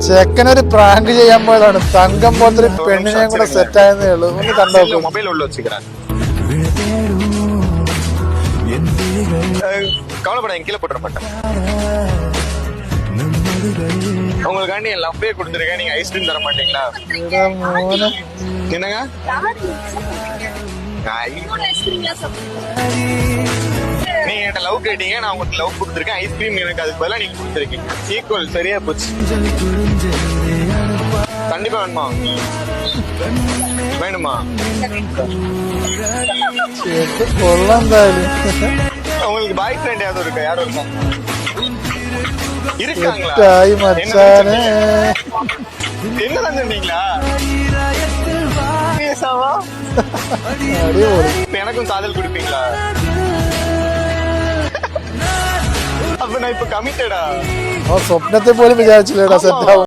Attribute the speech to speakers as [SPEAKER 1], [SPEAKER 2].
[SPEAKER 1] ചെക്കനൊരു prank ചെയ്യാൻ പോയതാണ്. തങ്കം പോലത്തെ പെണ്ണിനെയും കൂടെ സെറ്റ് ആയെന്നേ ഉള്ളൂ. ഒന്ന് കണ്ടോ.
[SPEAKER 2] மொபைல் உள்ள வச்சுக்கிறேன். கவலைப்படாத, கீழே போட்டுற மாட்டேன். உங்களுக்காண்டி என் லவ்வே கொடுத்துருக்கேன். நீங்க ஐஸ்கிரீம் தர மாட்டீங்களா? என்னங்க நீங்க என்கிட்ட லவ் கேட்டீங்க, நான் உங்களுக்கு லவ் கொடுத்துருக்கேன். ஐஸ்கிரீம் எனக்கு அதுக்கு பதிலாக நீங்க கொடுத்துருக்கீங்க. ஈக்குவல். சரியா போச்சு. கண்டிப்பா வேணுமா? வேணுமா? உங்களுக்கு பாய் ஃப்ரெண்ட் யாரும் இருக்கா? யாரும் இருக்கா? இருக்காங்களா? என்னதான் சொன்னீங்களா? எனக்கும் காதல் கொடுப்பீங்களா? அப்ப நான் இப்ப கமிட்டடா.
[SPEAKER 1] സ്വപ്നത്തെ പോലും വിചാരിച്ചില്ലേടാ സെറ്റ് ആവും.